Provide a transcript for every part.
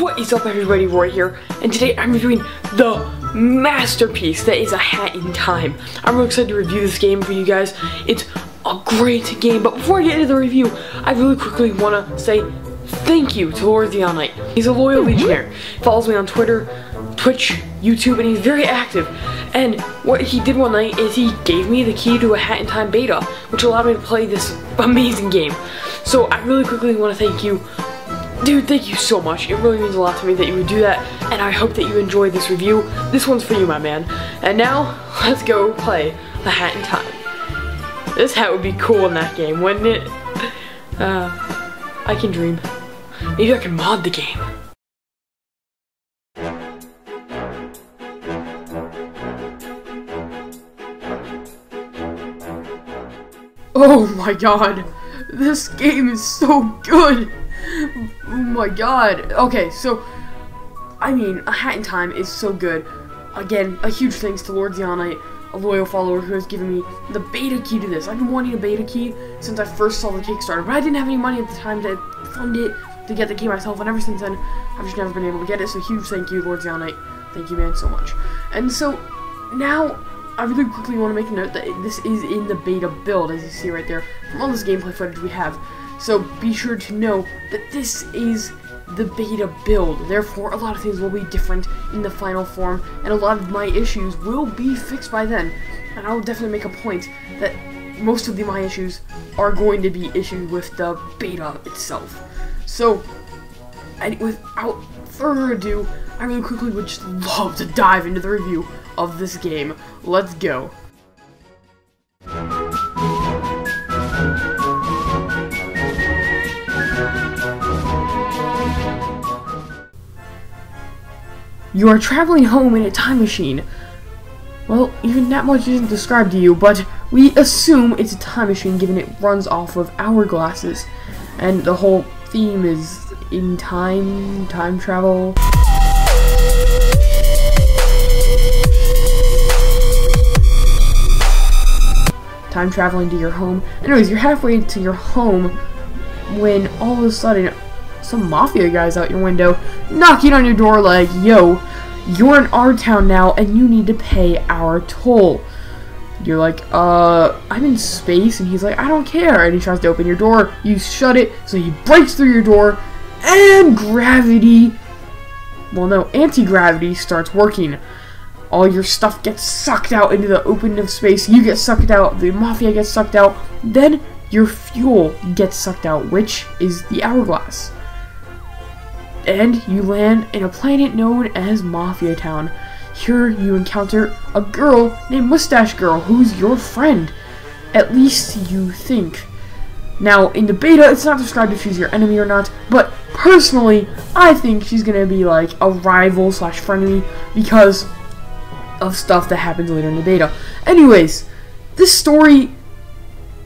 What is up, everybody? Roy here, and today I'm reviewing the masterpiece that is A Hat in Time. I'm really excited to review this game for you guys. It's a great game, but before I get into the review, I really quickly want to say thank you to Lord Theonite. He's a loyal legionnaire. He follows me on Twitter, Twitch, YouTube, and he's very active. And what he did one night is he gave me the key to A Hat in Time beta, which allowed me to play this amazing game. So I really quickly want to thank you. Dude, thank you so much. It really means a lot to me that you would do that, and I hope that you enjoyed this review. This one's for you, my man. And now, let's go play A Hat in Time. This hat would be cool in that game, wouldn't it? I can dream. Maybe I can mod the game. Oh my god, this game is so good. Oh my god. Okay, so, I mean, A Hat in Time is so good. Again, a huge thanks to Lord Theonite, a loyal follower who has given me the beta key to this. I've been wanting a beta key since I first saw the Kickstarter, but I didn't have any money at the time to fund it, to get the key myself, and ever since then, I've just never been able to get it, so huge thank you, Lord Theonite. Thank you, man, so much. And so, now, I really quickly want to make a note that this is in the beta build, as you see right there, from all this gameplay footage we have. So be sure to know that this is the beta build, therefore a lot of things will be different in the final form, and a lot of my issues will be fixed by then. And I will definitely make a point that most of my issues are going to be issued with the beta itself. So, and without further ado, I really quickly would just love to dive into the review of this game. Let's go. You are traveling home in a time machine. Well, even that much isn't described to you, but we assume it's a time machine given it runs off of hourglasses. And the whole theme is in time travel. Time traveling to your home. Anyways, you're halfway to your home when all of a sudden some mafia guys out your window knocking on your door like, yo, you're in our town now and you need to pay our toll. You're like, I'm in space, and he's like, I don't care, and he tries to open your door, you shut it, so he breaks through your door, and gravity, well no, anti-gravity starts working. All your stuff gets sucked out into the open of space, you get sucked out, the mafia gets sucked out, then your fuel gets sucked out, which is the hourglass. And you land in a planet known as Mafia Town. Here you encounter a girl named Mustache Girl, who's your friend. At least you think. Now, in the beta, it's not described if she's your enemy or not, but personally, I think she's gonna be like a rival / frenemy because of stuff that happens later in the beta. Anyways, this story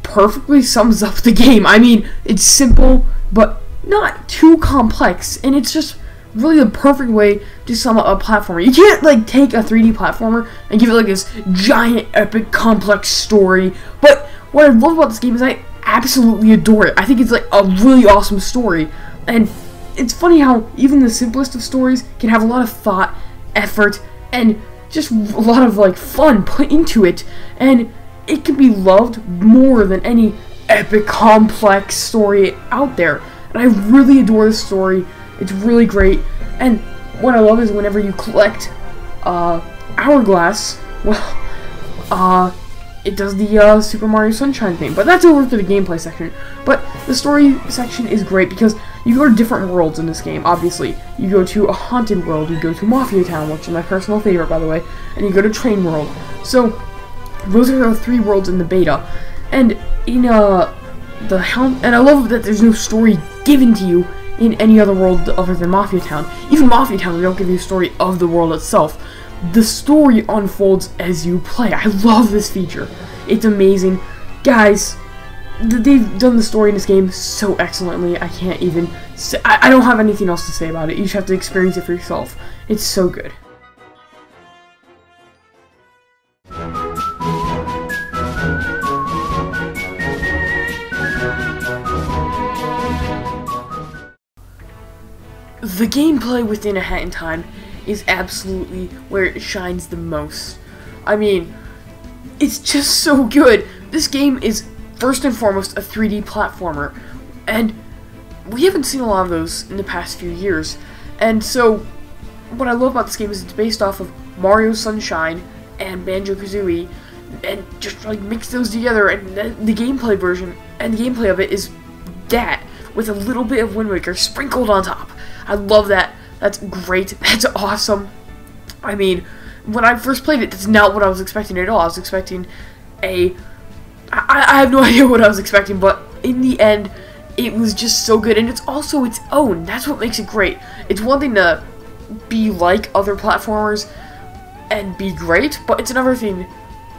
perfectly sums up the game. I mean, it's simple, but not too complex, and it's just really the perfect way to sum up a platformer. You can't like take a 3D platformer and give it like this giant, epic, complex story, but what I love about this game is I absolutely adore it. I think it's like a really awesome story, and it's funny how even the simplest of stories can have a lot of thought, effort, and just a lot of like fun put into it, and it can be loved more than any epic, complex story out there. And I really adore this story. It's really great. And what I love is whenever you collect hourglass, well, it does the Super Mario Sunshine thing. But that's over for the gameplay section. But the story section is great because you go to different worlds in this game, obviously. You go to a haunted world, you go to Mafia Town, which is my personal favorite, by the way, and you go to Train World. So, those are the 3 worlds in the beta. And in and I love that there's no story given to you in any other world other than Mafia Town. Even Mafia Town, they don't give you a story of the world itself. The story unfolds as you play. I love this feature. It's amazing. Guys, they've done the story in this game so excellently. I can't even say, I don't have anything else to say about it. You just have to experience it for yourself. It's so good. the gameplay within A Hat in Time is absolutely where it shines the most. I mean, it's just so good. This game is first and foremost a 3D platformer, and we haven't seen a lot of those in the past few years. And so, what I love about this game is it's based off of Mario Sunshine and Banjo-Kazooie, and just like mix those together, and the gameplay version and the gameplay of it is that with a little bit of Wind Waker sprinkled on top. I love that. That's great. That's awesome. I mean, when I first played it, that's not what I was expecting at all. I was expecting I have no idea what I was expecting, but in the end, it was just so good, and it's also its own. That's what makes it great. It's one thing to be like other platformers and be great, but it's another thing,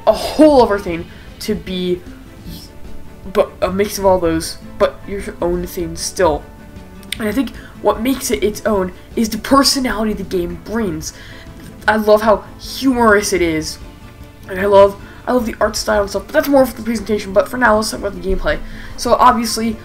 a whole other thing, to be but a mix of all those, but your own thing still. And I think what makes it its own is the personality the game brings. I love how humorous it is, and I love the art style and stuff, but that's more for the presentation. But for now, let's talk about the gameplay. So obviously,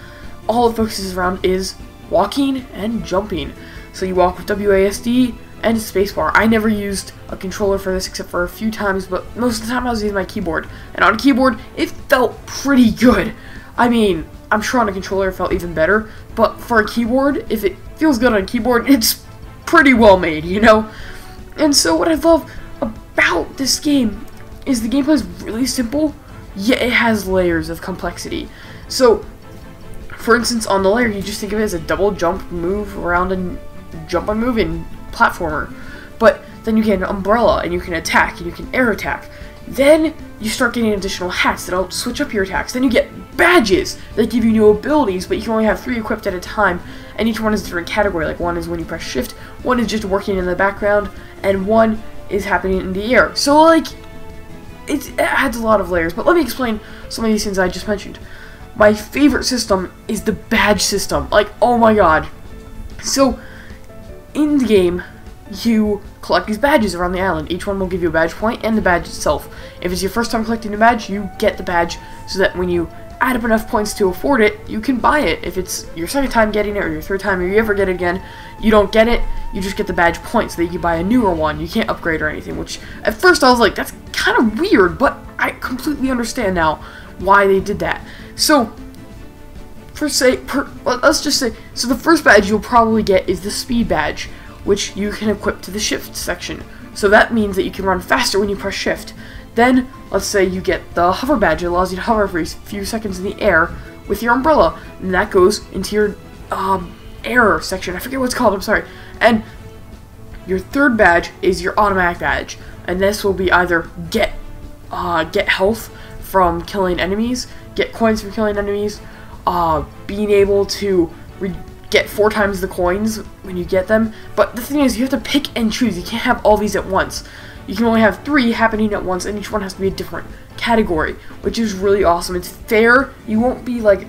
all it focuses around is walking and jumping. So you walk with WASD and spacebar. I never used a controller for this except for a few times, but most of the time I was using my keyboard. And on a keyboard, it felt pretty good. I mean, I'm sure on a controller it felt even better, but for a keyboard, if it feels good on a keyboard, it's pretty well made, you know? And so what I love about this game is the gameplay is really simple, yet it has layers of complexity. So, for instance, on the layer, you just think of it as a double jump, move around, and jump and move in platformer. But then you get an umbrella, and you can attack, and you can air attack. Then you start getting additional hats that'll switch up your attacks. Then you get badges that give you new abilities, but you can only have 3 equipped at a time, and each one is a different category. Like, one is when you press shift, one is just working in the background, and one is happening in the air. So, like, it adds a lot of layers. But let me explain some of these things I just mentioned. My favorite system is the badge system. Like, oh my god. So, in the game, you collect these badges around the island. Each one will give you a badge point and the badge itself. If it's your first time collecting a badge, you get the badge so that when you add up enough points to afford it, you can buy it. If it's your second time getting it or your third time or you ever get it again, you don't get it, you just get the badge points so that you can buy a newer one. You can't upgrade or anything, which at first I was like, that's kind of weird, but I completely understand now why they did that. So, let's just say, so the first badge you'll probably get is the speed badge, which you can equip to the shift section. So that means that you can run faster when you press shift. Then, let's say you get the hover badge. It allows you to hover for a few seconds in the air with your umbrella, and that goes into your air section. I forget what it's called, I'm sorry. And your third badge is your automatic badge, and this will be either get health from killing enemies, get coins from killing enemies, being able to get 4 times the coins when you get them. But the thing is, you have to pick and choose. You can't have all these at once. You can only have 3 happening at once, and each one has to be a different category, which is really awesome. It's fair. You won't be like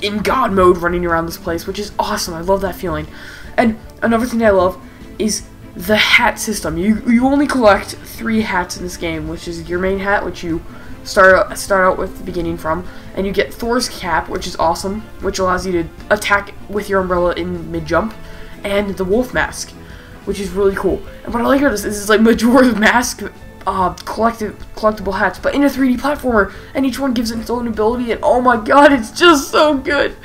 in God mode running around this place, which is awesome. I love that feeling. And another thing I love is the hat system. You only collect 3 hats in this game, which is your main hat, which you start out with the beginning from, and you get Thor's cap, which is awesome, which allows you to attack with your umbrella in mid-jump, and the wolf mask, which is really cool. And what I like about this is it's like Majora's Mask collectible hats, but in a 3D platformer, and each one gives its own ability, and oh my god, it's just so good.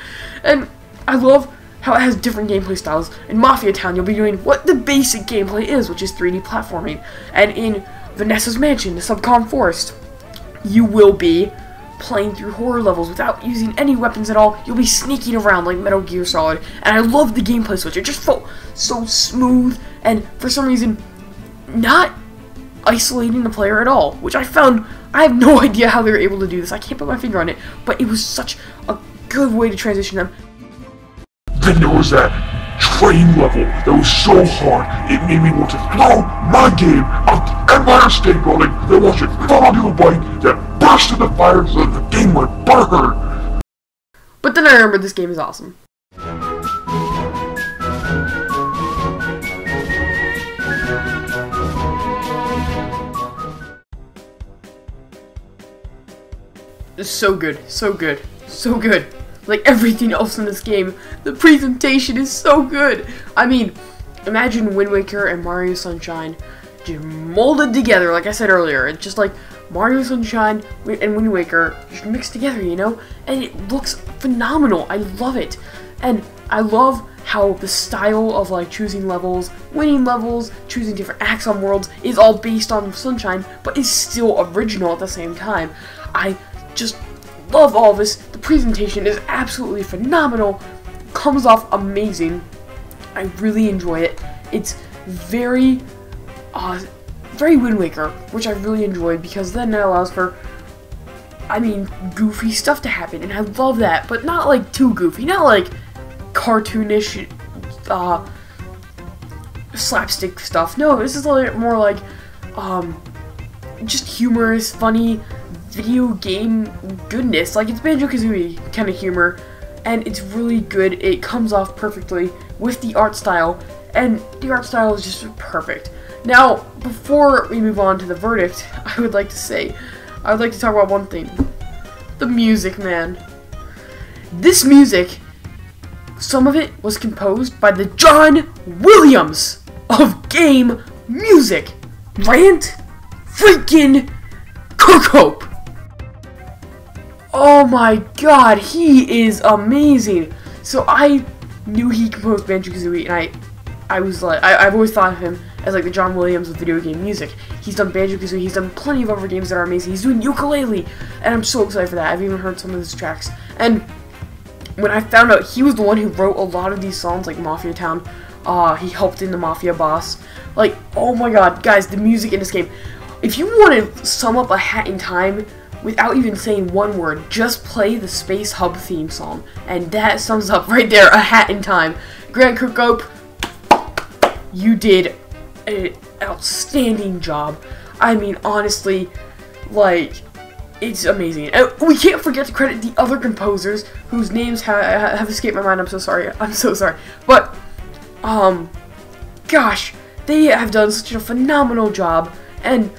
And I love how it has different gameplay styles. In Mafia Town, you'll be doing what the basic gameplay is, which is 3D platforming, and in Vanessa's Mansion, the Subcon Forest, you will be playing through horror levels without using any weapons at all. You'll be sneaking around like Metal Gear Solid, and I love the gameplay switch. It just felt so smooth, and for some reason, not isolating the player at all, which I found, I have no idea how they were able to do this. I can't put my finger on it, but it was such a good way to transition them. Then there was that train level that was so hard, it made me want to throw my game out the Empire State Building and watch it fall onto a bike that burst into fire so that the game would burn. But then I remember this game is awesome. It's so good, so good, so good. like everything else in this game. The presentation is so good. I mean, imagine Wind Waker and Mario Sunshine just molded together, like I said earlier. It's just like Mario Sunshine and Wind Waker just mixed together, you know? And it looks phenomenal. I love it. And I love how the style of like choosing levels, winning levels, choosing different acts on worlds is all based on Sunshine, but is still original at the same time. I just love all this. The presentation is absolutely phenomenal. Comes off amazing. I really enjoy it. It's very Wind Waker, which I really enjoyed, because then that allows for, I mean, goofy stuff to happen, and I love that, but not like too goofy, not like cartoonish, slapstick stuff. No, this is a little bit more like, just humorous, funny, video game goodness. Like, it's Banjo-Kazooie kind of humor, and it's really good. It comes off perfectly with the art style, and the art style is just perfect. Now, before we move on to the verdict, I would like to talk about one thing. The music, man. This music, some of it was composed by the John Williams of game music. Grant freaking Kirkhope. Oh my god, he is amazing. So I knew he composed Banjo-Kazooie, and I've always thought of him as like the John Williams of video game music. He's done Banjo-Kazooie, he's done plenty of other games that are amazing. He's doing Yooka-Laylee, and I'm so excited for that. I've even heard some of his tracks. And when I found out he was the one who wrote a lot of these songs, like Mafia Town, he helped in the Mafia Boss. Like, oh my god, guys, the music in this game. If you want to sum up A Hat in Time without even saying one word, just play the Space Hub theme song, and that sums up right there A Hat in Time. Grant Kirkhope, you did an outstanding job. I mean, honestly, like, it's amazing. And we can't forget to credit the other composers whose names have escaped my mind. I'm so sorry. I'm so sorry. But, gosh, they have done such a phenomenal job. And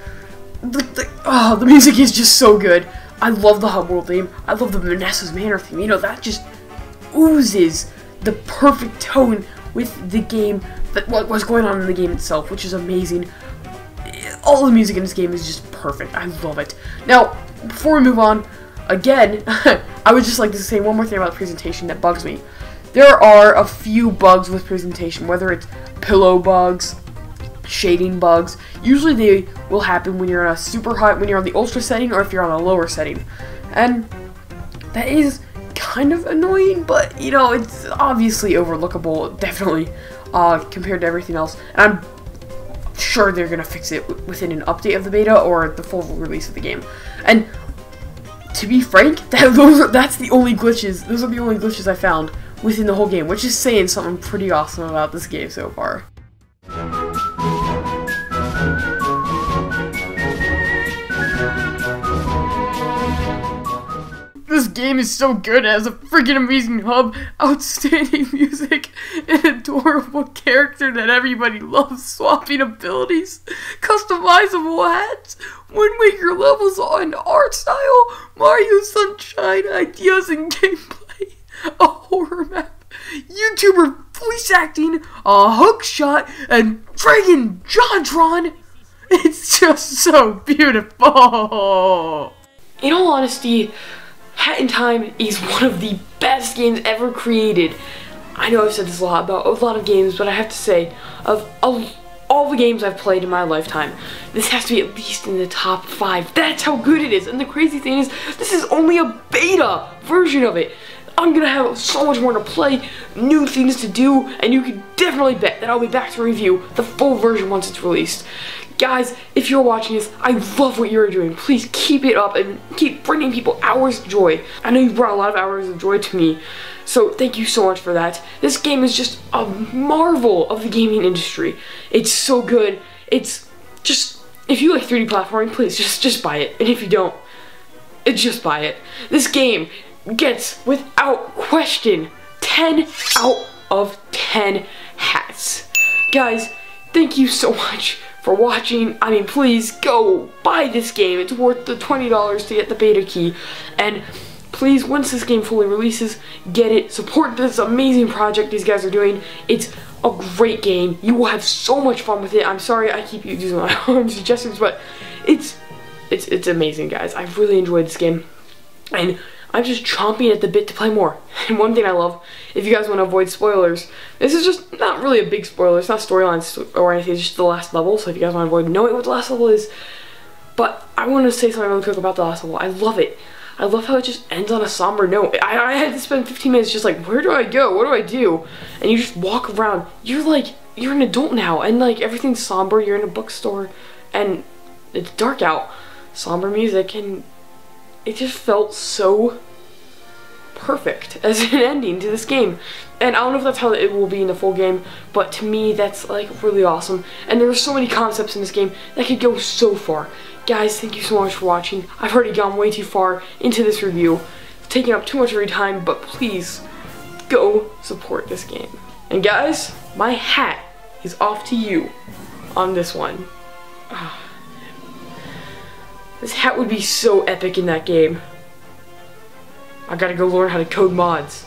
the music is just so good. I love the Hub World theme. I love the Vanessa's Manor theme. You know, that just oozes the perfect tone with the game, what was going on in the game itself, which is amazing. All the music in this game is just perfect. I love it. Now, before we move on, again, I would just like to say one more thing about the presentation that bugs me. There are a few bugs with presentation, whether it's pillow bugs, shading bugs. Usually they will happen when you're on a super high, when you're on the ultra setting, or if you're on a lower setting. And that is kind of annoying, but you know, it's obviously overlookable, definitely, compared to everything else. And I'm sure they're gonna fix it within an update of the beta or the full release of the game. And to be frank, that's the only glitches. Those are the only glitches I found within the whole game, which is saying something pretty awesome about this game so far. This game is so good. It has a freaking amazing hub, outstanding music, an adorable character that everybody loves, swapping abilities, customizable hats, Wind Waker levels and art style, Mario Sunshine ideas and gameplay, a horror map, YouTuber voice acting, a hook shot, and Dragon JonTron. It's just so beautiful. In all honesty, Hat in Time is one of the best games ever created. I know I've said this a lot about a lot of games, but I have to say, of all the games I've played in my lifetime, this has to be at least in the top 5. That's how good it is. And the crazy thing is, this is only a beta version of it. I'm gonna have so much more to play, new things to do, and you can definitely bet that I'll be back to review the full version once it's released. Guys, if you're watching this, I love what you're doing. Please keep it up and keep bringing people hours of joy. I know you've brought a lot of hours of joy to me, so thank you so much for that. This game is just a marvel of the gaming industry. It's so good. It's just, if you like 3D platforming, please just buy it. And if you don't, just buy it. This game gets, without question, 10 out of 10 hats. Guys, thank you so much for watching. I mean, please go buy this game. It's worth the $20 to get the beta key. And please, once this game fully releases, get it. Support this amazing project these guys are doing. It's a great game. You will have so much fun with it. I'm sorry I keep using my own suggestions, but it's amazing, guys. I really enjoyed this game, and I'm just chomping at the bit to play more. And one thing I love, if you guys want to avoid spoilers, this is just not really a big spoiler. It's not storylines or anything. It's just the last level. So if you guys want to avoid knowing what the last level is, but I want to say something really quick about the last level. I love it. I love how it just ends on a somber note. I had to spend 15 minutes just like, where do I go? What do I do? And you just walk around. You're an adult now, and like everything's somber. You're in a bookstore, and it's dark out. Somber music, and it just felt so perfect as an ending to this game. And I don't know if that's how it will be in the full game, but to me that's like really awesome. And there are so many concepts in this game that could go so far. Guys, thank you so much for watching. I've already gone way too far into this review, taking up too much of your time, but please go support this game. And guys, my hat is off to you on this one. This hat would be so epic in that game. I gotta go learn how to code mods.